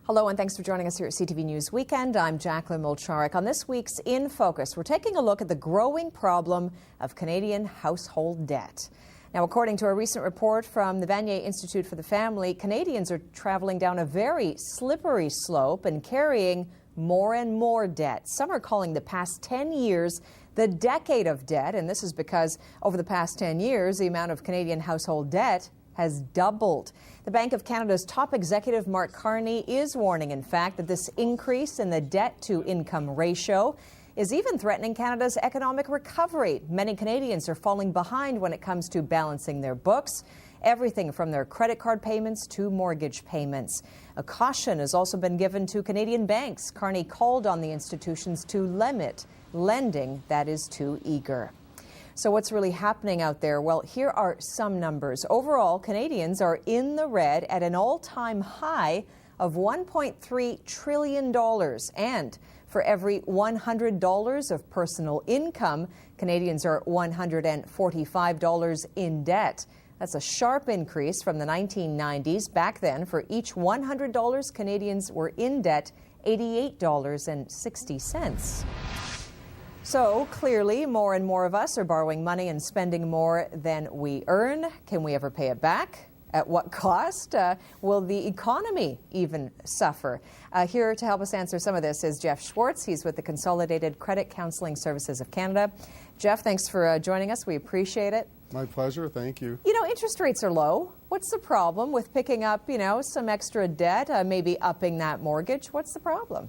Hello and thanks for joining us here at CTV News Weekend. I'm Jacqueline Mulcharik. On this week's In Focus, we're taking a look at the growing problem of Canadian household debt. Now, according to a recent report from the Vanier Institute for the Family, Canadians are traveling down a very slippery slope and carrying more and more debt. Some are calling the past 10 years the decade of debt, and this is because over the past 10 years, the amount of Canadian household debt has doubled. The Bank of Canada's top executive, Mark Carney, is warning, in fact, that this increase in the debt-to-income ratio is even threatening Canada's economic recovery. Many Canadians are falling behind when it comes to balancing their books, everything from their credit card payments to mortgage payments. A caution has also been given to Canadian banks. Carney called on the institutions to limit lending that is too eager. So what's really happening out there? Well, here are some numbers. Overall, Canadians are in the red at an all-time high of $1.3 trillion. And for every $100 of personal income, Canadians are $145 in debt. That's a sharp increase from the 1990s. Back then, for each $100, Canadians were in debt $88.60. So clearly, more and more of us are borrowing money and spending more than we earn. Can we ever pay it back? At what cost? Will the economy even suffer? Here to help us answer some of this is Jeff Schwartz. He's with the Consolidated Credit Counseling Services of Canada. Jeff, thanks for joining us. We appreciate it. My pleasure. Thank you. You know, interest rates are low. What's the problem with picking up, some extra debt, maybe upping that mortgage? What's the problem?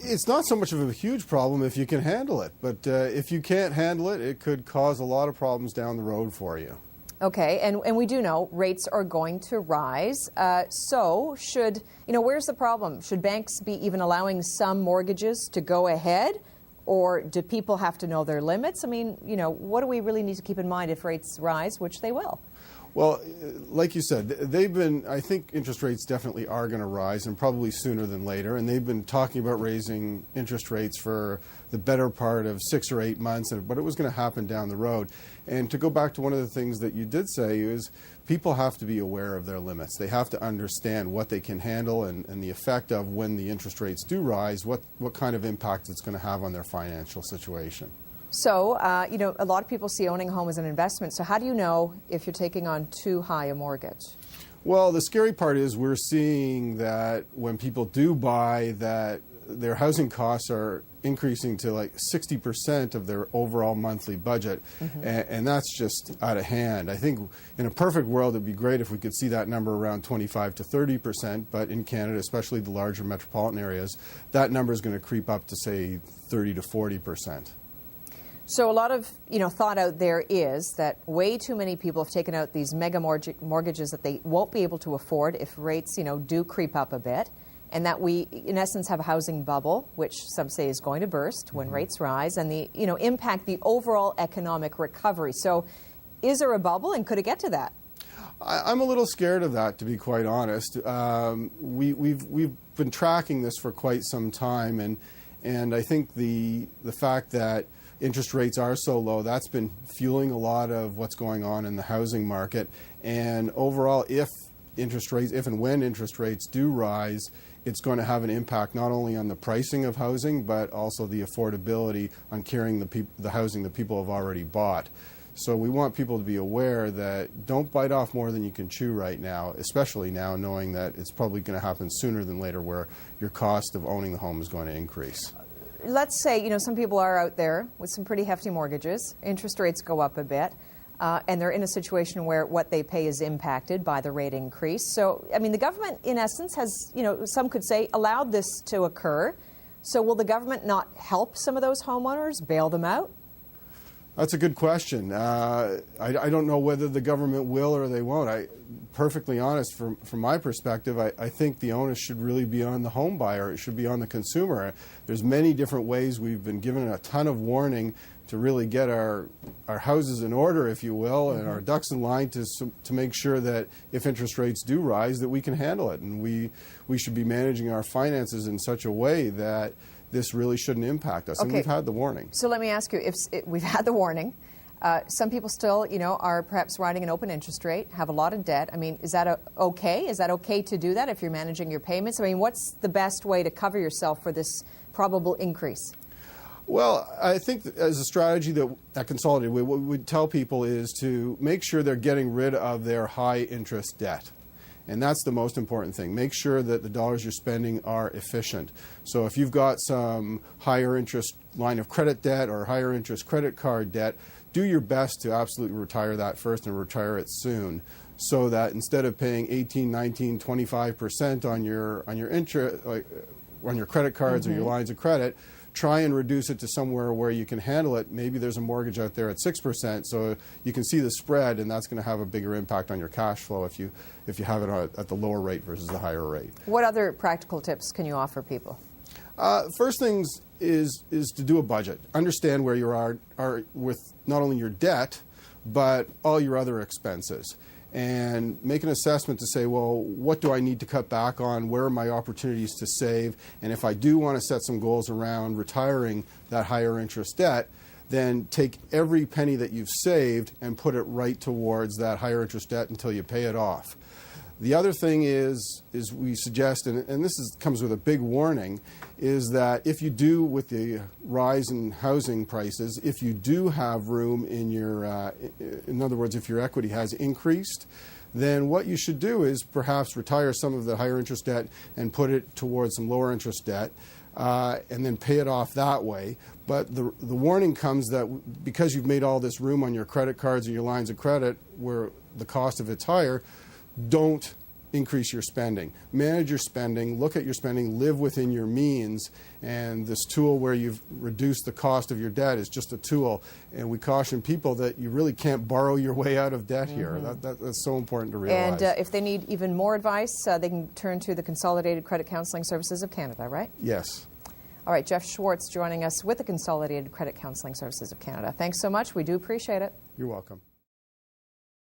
It's not so much of a huge problem if you can handle it, but if you can't handle it, it could cause a lot of problems down the road for you. Okay, and we do know rates are going to rise. So where's the problem? Should banks be even allowing some mortgages to go ahead? Or do people have to know their limits? I mean, what do we really need to keep in mind if rates rise, which they will? Well, like you said, I think interest rates definitely are going to rise, and probably sooner than later. And they've been talking about raising interest rates for the better part of 6 or 8 months, but it was going to happen down the road. And to go back to one of the things that you did say is people have to be aware of their limits. They have to understand what they can handle and the effect of when the interest rates do rise, what kind of impact it's going to have on their financial situation. So, a lot of people see owning a home as an investment. So how do you know if you're taking on too high a mortgage? Well, the scary part is we're seeing that when people do buy, that their housing costs are increasing to like 60% of their overall monthly budget. Mm-hmm. And that's just out of hand. I think in a perfect world, it'd be great if we could see that number around 25 to 30%. But in Canada, especially the larger metropolitan areas, that number is going to creep up to, say, 30 to 40%. So a lot of thought out there is that way too many people have taken out these mega mortgages that they won't be able to afford if rates do creep up a bit, and that we in essence have a housing bubble, which some say is going to burst when rates rise, and the impact the overall economic recovery. So is there a bubble, and could it get to that? I'm a little scared of that, to be quite honest. We've been tracking this for quite some time, and I think the fact that interest rates are so low, that's been fueling a lot of what's going on in the housing market. And overall, if and when interest rates do rise, it's going to have an impact not only on the pricing of housing, but also the affordability on carrying the housing that people have already bought. So we want people to be aware that don't bite off more than you can chew right now, especially now knowing that it's probably going to happen sooner than later where your cost of owning the home is going to increase. Let's say, some people are out there with some pretty hefty mortgages, interest rates go up a bit, and they're in a situation where what they pay is impacted by the rate increase. So, the government, in essence, has, some could say, allowed this to occur. So will the government not help some of those homeowners, bail them out? That's a good question. I don't know whether the government will or they won't. Perfectly honest, from my perspective, I think the onus should really be on the home buyer. It should be on the consumer. There's many different ways we've been given a ton of warning to really get our houses in order, if you will, and our ducks in line to make sure that if interest rates do rise, that we can handle it. And we should be managing our finances in such a way that this really shouldn't impact us. Okay. And we've had the warning. So let me ask you, if we've had the warning, Some people still, are perhaps riding an open interest rate, have a lot of debt. I mean, is that okay? Is that okay to do that if you're managing your payments? I mean, what's the best way to cover yourself for this probable increase? Well, I think as a strategy that at Consolidated, what we would tell people is to make sure they're getting rid of their high interest debt. And that's the most important thing. Make sure that the dollars you're spending are efficient. So if you've got some higher interest line of credit debt or higher interest credit card debt, do your best to absolutely retire that first and retire it soon, so that instead of paying 18, 19, 25% on your interest, on your credit cards or your lines of credit, try and reduce it to somewhere where you can handle it. Maybe there's a mortgage out there at 6%, so you can see the spread, and that's going to have a bigger impact on your cash flow if you have it at the lower rate versus the higher rate. What other practical tips can you offer people? First things is to do a budget. Understand where you are with not only your debt, but all your other expenses. And make an assessment to say, well, what do I need to cut back on? Where are my opportunities to save? And if I do want to set some goals around retiring that higher interest debt, then take every penny that you've saved and put it right towards that higher interest debt until you pay it off. The other thing is we suggest, and this comes with a big warning, is that if you do, with the rise in housing prices, if you do have room in your, in other words, if your equity has increased, then what you should do is perhaps retire some of the higher interest debt and put it towards some lower interest debt, and then pay it off that way. But the warning comes that because you've made all this room on your credit cards and your lines of credit where the cost of it's higher, don't increase your spending. Manage your spending, look at your spending, live within your means, and this tool where you've reduced the cost of your debt is just a tool. And we caution people that you really can't borrow your way out of debt here. That's so important to realize. And if they need even more advice, they can turn to the Consolidated Credit Counseling Services of Canada, right? Yes. All right, Jeff Schwartz joining us with the Consolidated Credit Counseling Services of Canada. Thanks so much. We do appreciate it. You're welcome.